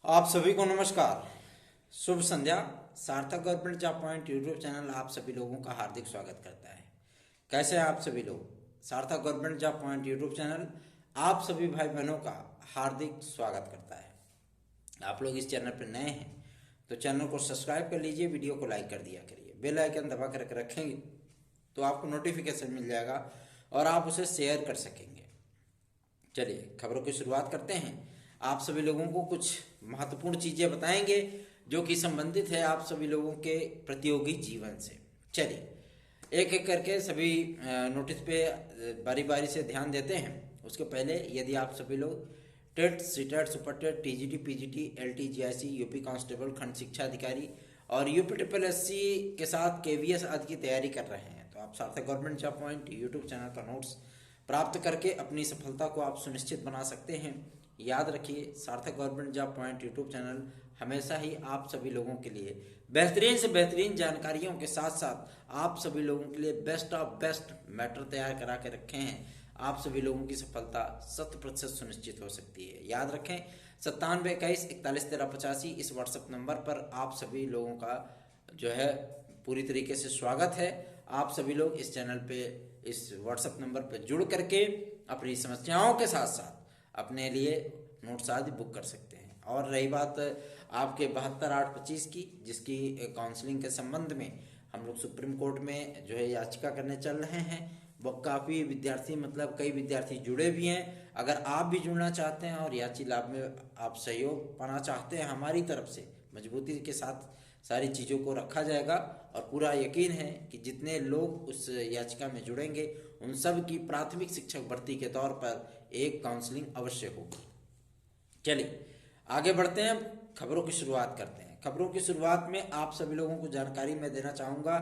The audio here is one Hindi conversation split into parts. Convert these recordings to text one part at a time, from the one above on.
आप सभी को नमस्कार, शुभ संध्या। सार्थक government job point YouTube channel आप सभी लोगों का हार्दिक स्वागत करता है। कैसे हैं आप सभी लोग? सार्थक government job point YouTube channel आप सभी भाई बहनों का हार्दिक स्वागत करता है। आप लोग इस चैनल पर नए हैं तो चैनल को सब्सक्राइब कर लीजिए, वीडियो को लाइक कर दिया करिए, बेल आइकन दबा कर रखेंगे तो आपको नोटिफिकेशन मिल जाएगा और आप उसे शेयर कर सकेंगे। चलिए खबरों की शुरुआत करते हैं। आप सभी लोगों को कुछ महत्वपूर्ण चीजें बताएंगे जो कि संबंधित है आप सभी लोगों के प्रतियोगी जीवन से। चलिए एक एक करके सभी नोटिस पे बारी बारी से ध्यान देते हैं। उसके पहले यदि आप सभी लोग TET, CTET, super TET, TGT, PGT, LT, GIC, UP constable, खंड शिक्षा अधिकारी और यूपी ट्रिपल एससी के साथ केवीएस आदि की तैयारी कर रहे हैं तो आप सार्थक government job point YouTube channel का नोट्स प्राप्त करके अपनी सफलता को आप सुनिश्चित बना सकते हैं। याद रखिए, सार्थक government job point YouTube channel हमेशा ही आप सभी लोगों के लिए बेहतरीन से बेहतरीन जानकारियों के साथ साथ आप सभी लोगों के लिए बेस्ट ऑफ बेस्ट मैटर तैयार करा के रखे हैं। आप सभी लोगों की सफलता 100% सुनिश्चित हो सकती है। याद रखें, 9721411385 इस व्हाट्सएप नंबर पर आप सभी लोगों का जो है पूरी तरीके से स्वागत है। आप सभी लोग इस चैनल पे इस व्हाट्सएप नंबर पर जुड़ करके अपनी समस्याओं के साथ साथ अपने लिए नोट्स आदि बुक कर सकते हैं। और रही बात आपके 72-825 की, जिसकी काउंसलिंग के संबंध में हम लोग सुप्रीम कोर्ट में जो है याचिका करने चल रहे हैं। वो काफ़ी विद्यार्थी मतलब कई विद्यार्थी जुड़े भी हैं। अगर आप भी जुड़ना चाहते हैं और याची लाभ में आप सहयोग पाना चाहते हैं, हमारी तरफ से मजबूती के साथ सारी चीज़ों को रखा जाएगा और पूरा यकीन है कि जितने लोग उस याचिका में जुड़ेंगे उन सब की प्राथमिक शिक्षक भर्ती के तौर पर एक काउंसलिंग अवश्य होगी। चलिए आगे बढ़ते हैं, खबरों की शुरुआत करते हैं। खबरों की शुरुआत में आप सभी लोगों को जानकारी मैं देना चाहूँगा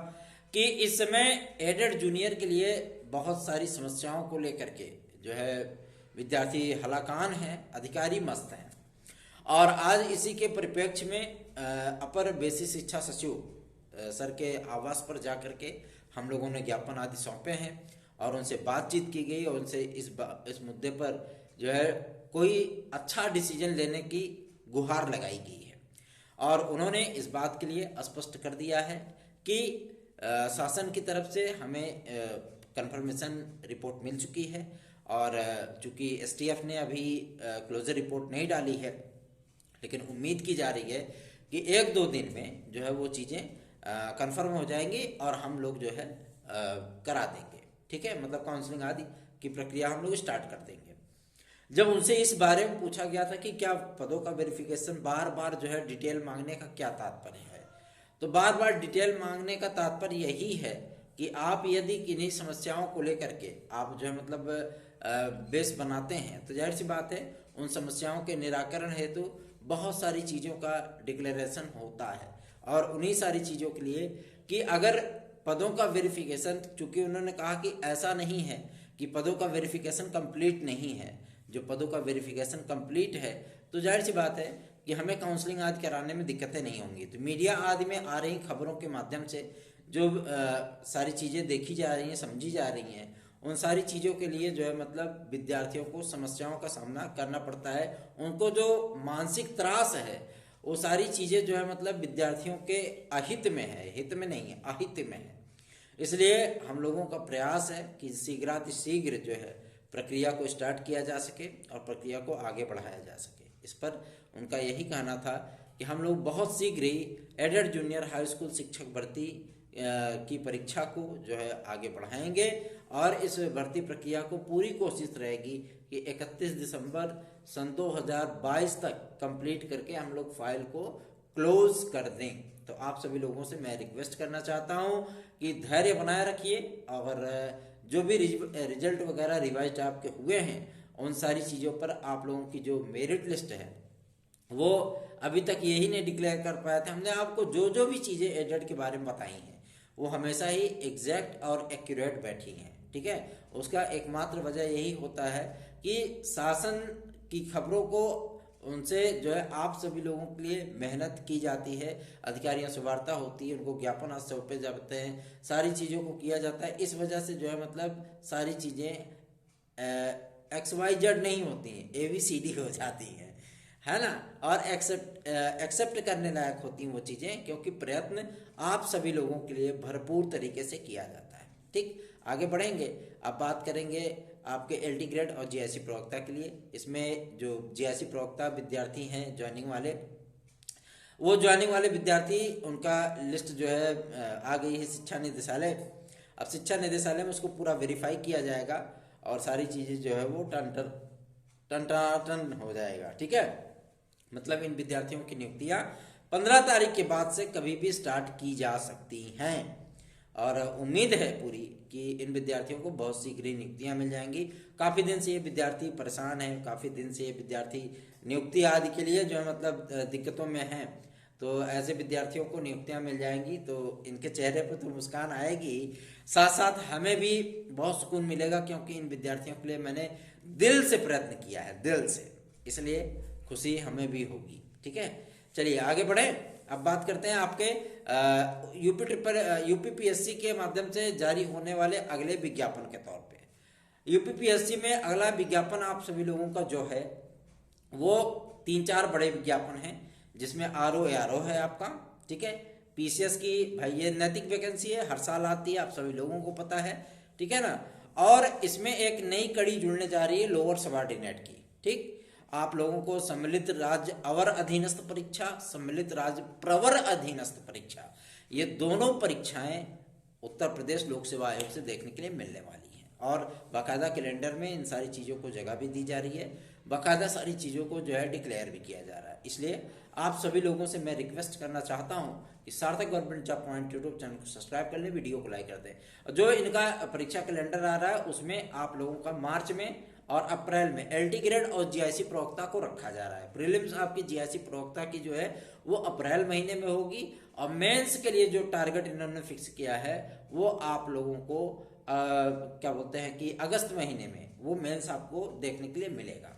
कि इस समय एडेड जूनियर के लिए बहुत सारी समस्याओं को लेकर के जो है विद्यार्थी हलाकान हैं, अधिकारी मस्त हैं। और आज इसी के परिप्रेक्ष्य में अपर बेसिक शिक्षा सचिव सर के आवास पर जाकर के हम लोगों ने ज्ञापन आदि सौंपे हैं और उनसे बातचीत की गई और उनसे इस मुद्दे पर जो है कोई अच्छा डिसीजन लेने की गुहार लगाई गई है। और उन्होंने इस बात के लिए स्पष्ट कर दिया है कि शासन की तरफ से हमें कंफर्मेशन रिपोर्ट मिल चुकी है और चूंकि एसटीएफ ने अभी क्लोजर रिपोर्ट नहीं डाली है, लेकिन उम्मीद की जा रही है कि 1-2 दिन में जो है वो चीज़ें कंफर्म हो जाएंगी और हम लोग जो है करा देंगे। ठीक है, मतलब काउंसलिंग आदि की प्रक्रिया हम लोग स्टार्ट कर देंगे। जब उनसे इस बारे में पूछा गया था कि क्या पदों का वेरिफिकेशन बार बार जो है डिटेल मांगने का क्या तात्पर्य है, तो बार बार डिटेल मांगने का तात्पर्य यही है कि आप यदि किन्हीं समस्याओं को लेकर के आप जो है मतलब बेस बनाते हैं तो जाहिर सी बात है उन समस्याओं के निराकरण हेतु बहुत सारी चीज़ों का डिक्लेरेशन होता है। और उन्हीं सारी चीज़ों के लिए कि अगर पदों का वेरिफिकेशन, चूंकि उन्होंने कहा कि ऐसा नहीं है कि पदों का वेरिफिकेशन कंप्लीट नहीं है, जो पदों का वेरिफिकेशन कंप्लीट है तो जाहिर सी बात है कि हमें काउंसलिंग आदि कराने में दिक्कतें नहीं होंगी। तो मीडिया आदि में आ रही खबरों के माध्यम से जो सारी चीज़ें देखी जा रही हैं, समझी जा रही हैं, उन सारी चीज़ों के लिए जो है मतलब विद्यार्थियों को समस्याओं का सामना करना पड़ता है। उनको जो मानसिक त्रास है वो सारी चीज़ें जो है मतलब विद्यार्थियों के अहित में है, हित में नहीं है, अहित में है। इसलिए हम लोगों का प्रयास है कि शीघ्र जो है प्रक्रिया को स्टार्ट किया जा सके और प्रक्रिया को आगे बढ़ाया जा सके। इस पर उनका यही कहना था कि हम लोग बहुत शीघ्र ही एडेड जूनियर हाई स्कूल शिक्षक भर्ती की परीक्षा को जो है आगे बढ़ाएंगे और इस भर्ती प्रक्रिया को पूरी कोशिश रहेगी कि 31 दिसंबर सन 2022 तक कंप्लीट करके हम लोग फाइल को क्लोज कर दें। तो आप सभी लोगों से मैं रिक्वेस्ट करना चाहता हूं कि धैर्य बनाए रखिए और जो भी रिजल्ट वगैरह रिवाइज आपके हुए हैं उन सारी चीज़ों पर आप लोगों की जो मेरिट लिस्ट है वो अभी तक यही नहीं डिक्लेयर कर पाया था। हमने आपको जो जो भी चीज़ें एडेड के बारे में बताई हैं वो हमेशा ही एग्जैक्ट और एक्यूरेट बैठी हैं। ठीक है, उसका एकमात्र वजह यही होता है कि शासन की खबरों को उनसे जो है आप सभी लोगों के लिए मेहनत की जाती है, अधिकारियों से वार्ता होती है, उनको ज्ञापन आज सौंपे जाते हैं, सारी चीज़ों को किया जाता है। इस वजह से जो है मतलब सारी चीज़ें XYZ नहीं होती हैं, ABCD हो जाती हैं। है ना। और एक्सेप्ट करने लायक होती हैं वो चीज़ें, क्योंकि प्रयत्न आप सभी लोगों के लिए भरपूर तरीके से किया जाता है। ठीक, आगे बढ़ेंगे। अब बात करेंगे आपके एलटी ग्रेड और जीआईसी प्रवक्ता के लिए। इसमें जो जीआईसी प्रवक्ता विद्यार्थी हैं ज्वाइनिंग वाले, वो ज्वाइनिंग वाले विद्यार्थी, उनका लिस्ट जो है आ गई है शिक्षा निदेशालय। अब शिक्षा निदेशालय में उसको पूरा वेरीफाई किया जाएगा और सारी चीज़ें जो है वो टन हो जाएगा। ठीक है, मतलब इन विद्यार्थियों की नियुक्तियां 15 तारीख के बाद से कभी भी स्टार्ट की जा सकती हैं और उम्मीद है पूरी कि इन विद्यार्थियों को बहुत शीघ्र ही नियुक्तियां मिल जाएंगी। काफ़ी दिन से ये विद्यार्थी परेशान हैं, काफ़ी दिन से ये विद्यार्थी नियुक्ति आदि के लिए जो है मतलब दिक्कतों में हैं। तो ऐसे विद्यार्थियों को नियुक्तियां मिल जाएंगी तो इनके चेहरे पर तो मुस्कान आएगी, साथ साथ हमें भी बहुत सुकून मिलेगा, क्योंकि इन विद्यार्थियों के लिए मैंने दिल से प्रयत्न किया है, दिल से, इसलिए खुशी हमें भी होगी। ठीक है, चलिए आगे बढ़े। अब बात करते हैं आपके यूपीपीएससी के माध्यम से जारी होने वाले अगले विज्ञापन के तौर पे। यूपीपीएससी में अगला विज्ञापन आप सभी लोगों का जो है वो 3-4 बड़े विज्ञापन हैं, जिसमें आरओ है आपका। ठीक है, पीसीएस की भाई ये नैतिक वैकेंसी है, हर साल आती है, आप सभी लोगों को पता है। ठीक है ना। और इसमें एक नई कड़ी जुड़ने जा रही है लोअर सबऑर्डिनेट की। ठीक, आप लोगों को सम्मिलित राज्य अवर अधीनस्थ परीक्षा, सम्मिलित राज्य प्रवर अधीनस्थ परीक्षा, ये दोनों परीक्षाएं उत्तर प्रदेश लोक सेवा आयोग से देखने के लिए मिलने वाली हैं और बाकायदा कैलेंडर में इन सारी चीज़ों को जगह भी दी जा रही है, बाकायदा सारी चीज़ों को जो है डिक्लेयर भी किया जा रहा है। इसलिए आप सभी लोगों से मैं रिक्वेस्ट करना चाहता हूं कि सार्थक government job point YouTube channel को सब्सक्राइब कर लें, वीडियो को लाइक कर दें। जो इनका परीक्षा कैलेंडर आ रहा है उसमें आप लोगों का मार्च में और अप्रैल में एलटी ग्रेड और जीआईसी प्रवक्ता को रखा जा रहा है। प्रीलिम्स आपकी जीआईसी प्रवक्ता की जो है वो अप्रैल महीने में होगी और मेंस के लिए जो टारगेट इन्होंने फिक्स किया है वो आप लोगों को क्या बोलते हैं कि अगस्त महीने में वो मेंस आपको देखने के लिए मिलेगा।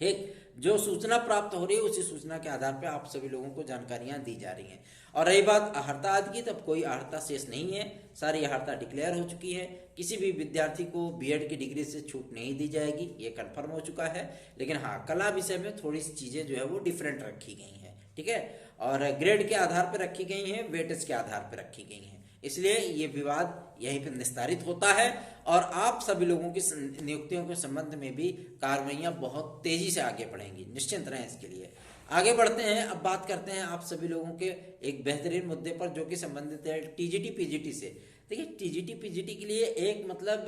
ठीक, जो सूचना प्राप्त हो रही है उसी सूचना के आधार पर आप सभी लोगों को जानकारियां दी जा रही हैं। और रही बात अहर्ता आदि की, तब कोई अहर्ता शेष नहीं है, सारी अहर्ता डिक्लेयर हो चुकी है। किसी भी विद्यार्थी को बीएड की डिग्री से छूट नहीं दी जाएगी, ये कंफर्म हो चुका है। लेकिन हाँ, कला विषय में थोड़ी सी चीज़ें जो है वो डिफरेंट रखी गई हैं। ठीक है, और ग्रेड के आधार पर रखी गई हैं, वेटेज के आधार पर रखी गई हैं, इसलिए ये विवाद यहीं पर निस्तारित होता है और आप सभी लोगों की नियुक्तियों के संबंध में भी कार्रवाइयां बहुत तेजी से आगे बढ़ेंगी, निश्चिंत रहें इसके लिए। आगे बढ़ते हैं, अब बात करते हैं आप सभी लोगों के एक बेहतरीन मुद्दे पर जो कि संबंधित है टीजीटी पीजीटी से। देखिए, टीजीटी पीजीटी के लिए एक मतलब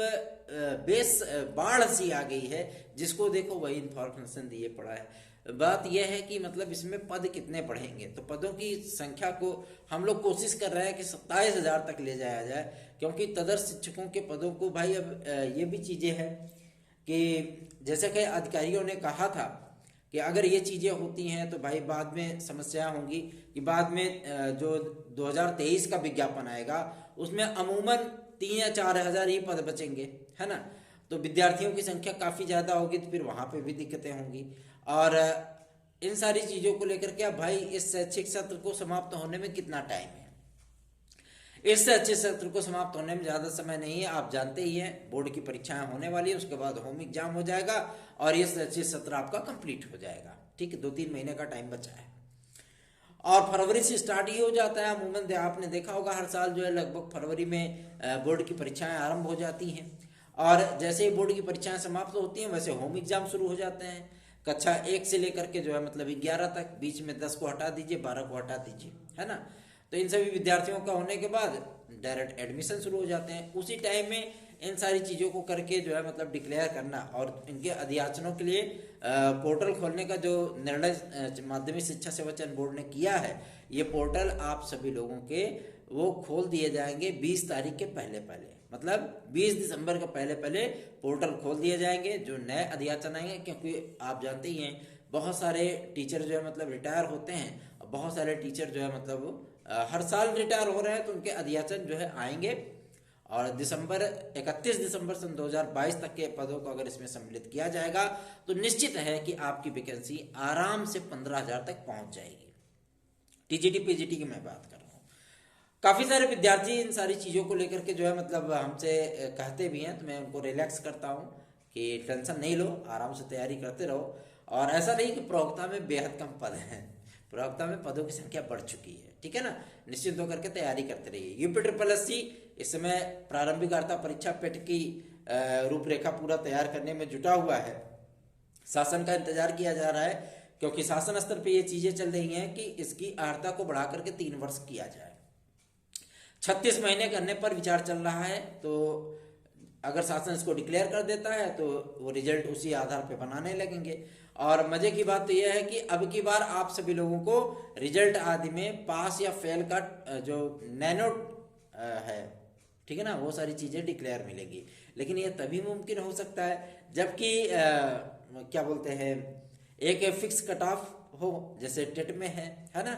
बेस बाढ़ सी आ गई है, जिसको देखो वही इंफॉर्मेशन दिए पड़ा है। बात यह है कि मतलब इसमें पद कितने बढ़ेंगे, तो पदों की संख्या को हम लोग कोशिश कर रहे हैं कि 27,000 तक ले जाया जाए, क्योंकि तदर्थ शिक्षकों के पदों को भाई अब ये भी चीज़ें हैं कि जैसे कि अधिकारियों ने कहा था कि अगर ये चीज़ें होती हैं तो भाई बाद में समस्या होंगी कि बाद में जो 2023 का विज्ञापन आएगा उसमें अमूमन 3 या 4 हज़ार ही पद बचेंगे, है ना। तो विद्यार्थियों की संख्या काफ़ी ज़्यादा होगी, तो फिर वहाँ पे भी दिक्कतें होंगी। और इन सारी चीज़ों को लेकर के भाई इस शैक्षिक सत्र को समाप्त होने में कितना टाइम है, इस शैक्षिक सत्र को समाप्त होने में ज़्यादा समय नहीं है। आप जानते ही हैं बोर्ड की परीक्षाएं होने वाली है, उसके बाद होम एग्जाम हो जाएगा और ये शैक्षिक सत्र आपका कंप्लीट हो जाएगा। ठीक है, 2-3 महीने का टाइम बचा है और फरवरी से स्टार्ट ही हो जाता है। अमूमन आपने देखा होगा हर साल जो है लगभग फरवरी में बोर्ड की परीक्षाएं आरंभ हो जाती हैं और जैसे ही बोर्ड की परीक्षाएं समाप्त होती हैं वैसे होम एग्जाम शुरू हो जाते हैं। कक्षा 1 से लेकर के जो है मतलब 11 तक, बीच में 10 को हटा दीजिए, 12 को हटा दीजिए, है ना। तो इन सभी विद्यार्थियों का होने के बाद डायरेक्ट एडमिशन शुरू हो जाते हैं। उसी टाइम में इन सारी चीज़ों को करके जो है मतलब डिक्लेयर करना और इनके अध्याचनों के लिए पोर्टल खोलने का जो निर्णय माध्यमिक शिक्षा सेवा चयन बोर्ड ने किया है, ये पोर्टल आप सभी लोगों के वो खोल दिए जाएंगे 20 तारीख के पहले पहले, मतलब 20 दिसंबर के पहले पहले पोर्टल खोल दिए जाएंगे जो नए अध्याचन आएंगे। क्योंकि आप जानते ही हैं बहुत सारे टीचर जो है मतलब रिटायर होते हैं और बहुत सारे टीचर जो है मतलब हर साल रिटायर हो रहे हैं, तो उनके अध्याचन जो है आएंगे और 31 दिसंबर सन 2022 तक के पदों को अगर इसमें सम्मिलित किया जाएगा तो निश्चित है कि आपकी वैकेंसी आराम से 15,000 तक पहुंच जाएगी। टीजीटी पीजीटी की मैं बात कर रहा हूँ। काफ़ी सारे विद्यार्थी इन सारी चीज़ों को लेकर के जो है मतलब हमसे कहते भी हैं, तो मैं उनको रिलैक्स करता हूँ कि टेंशन नहीं लो, आराम से तैयारी करते रहो और ऐसा नहीं कि प्रवक्ता में बेहद कम पद हैं, प्रवक्ता में पदों की संख्या बढ़ चुकी है, ठीक है ना। निश्चिंत होकर के तैयारी करते रहिए। यूपी इस समय प्रारंभिक वार्ता परीक्षा पेट की रूपरेखा पूरा तैयार करने में जुटा हुआ है। शासन का इंतजार किया जा रहा है, क्योंकि शासन स्तर पे ये चीजें चल रही हैं कि इसकी अर्हता को बढ़ा करके 3 वर्ष किया जाए। 36 महीने करने पर विचार चल रहा है। तो अगर शासन इसको डिक्लेयर कर देता है तो वो रिजल्ट उसी आधार पे बनाने लगेंगे। और मजे की बात तो यह है कि अब की बार आप सभी लोगों को रिजल्ट आदि में पास या फेल का जो नैनो है, ठीक है ना, वो सारी चीजें डिक्लेयर मिलेगी। लेकिन ये तभी मुमकिन हो सकता है जबकि क्या बोलते हैं, एक फिक्स कट ऑफ हो, जैसे टेट में है ना।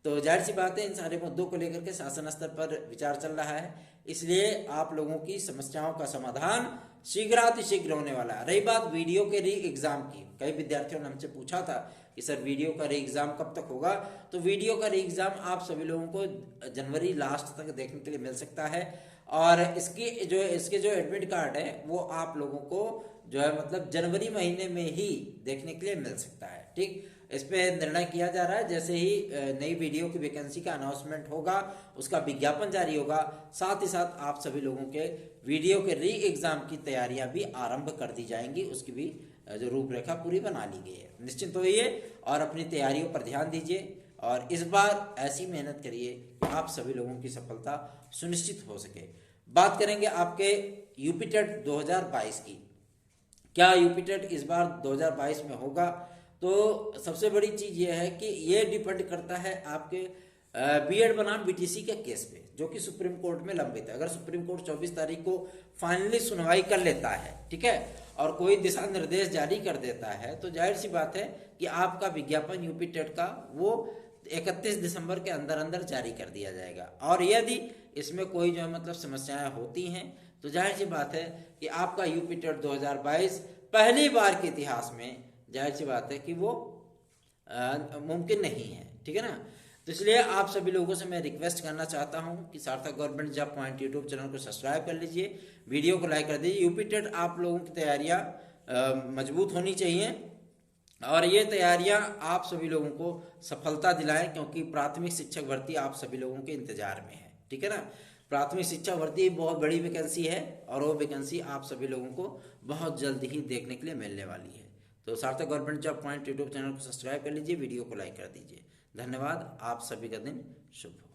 तो जाहिर सी बात है इन सारे मुद्दों को लेकर के शासन स्तर पर विचार चल रहा है, इसलिए आप लोगों की समस्याओं का समाधान शीघ्र होने वाला है। रही बात वीडियो के री एग्जाम की, कई विद्यार्थियों ने हमसे पूछा था कि सर वीडियो का री एग्जाम कब तक होगा। तो वीडियो का री एग्जाम आप सभी लोगों को जनवरी लास्ट तक देखने के लिए मिल सकता है। और इसके जो एडमिट कार्ड है वो आप लोगों को जो है मतलब जनवरी महीने में ही देखने के लिए मिल सकता है, ठीक। इस पे निर्णय किया जा रहा है। जैसे ही नई वीडियो की वैकेंसी का अनाउंसमेंट होगा, उसका विज्ञापन जारी होगा, साथ ही साथ आप सभी लोगों के वीडियो के री एग्जाम की तैयारियां भी आरंभ कर दी जाएंगी, उसकी भी जो रूपरेखा पूरी बना ली गई है। निश्चिंत होइए और अपनी तैयारियों पर ध्यान दीजिए और इस बार ऐसी मेहनत करिए कि आप सभी लोगों की सफलता सुनिश्चित हो सके। बात करेंगे आपके यूपी टेट 2022 की। क्या यूपी टेट इस बार 2022 में होगा? तो सबसे बड़ी चीज ये है कि ये डिपेंड करता है आपके बीएड बनाम बीटीसी के केस पे, जो कि सुप्रीम कोर्ट में लंबित है। अगर सुप्रीम कोर्ट 24 तारीख को फाइनली सुनवाई कर लेता है, ठीक है, और कोई दिशा निर्देश जारी कर देता है, तो जाहिर सी बात है कि आपका विज्ञापन यूपी टेट का वो 31 दिसंबर के अंदर अंदर जारी कर दिया जाएगा। और यदि इसमें कोई जो है मतलब समस्याएं होती हैं तो जाहिर सी बात है कि आपका यूपी टेट 2022 पहली बार के इतिहास में जाहिर सी बात है कि वो मुमकिन नहीं है, ठीक है ना। तो इसलिए आप सभी लोगों से मैं रिक्वेस्ट करना चाहता हूं कि सार्थक government job point YouTube channel को सब्सक्राइब कर लीजिए, वीडियो को लाइक कर दीजिए। यूपी टेट आप लोगों की तैयारियां मजबूत होनी चाहिए और ये तैयारियां आप सभी लोगों को सफलता दिलाएं, क्योंकि प्राथमिक शिक्षक भर्ती आप सभी लोगों के इंतजार में है, ठीक है ना। प्राथमिक शिक्षा भर्ती बहुत बड़ी वैकेंसी है और वो वैकेंसी आप सभी लोगों को बहुत जल्द ही देखने के लिए मिलने वाली है। तो सार्थक government job point YouTube channel को सब्सक्राइब कर लीजिए, वीडियो को लाइक कर दीजिए। धन्यवाद। आप सभी का दिन शुभ हो।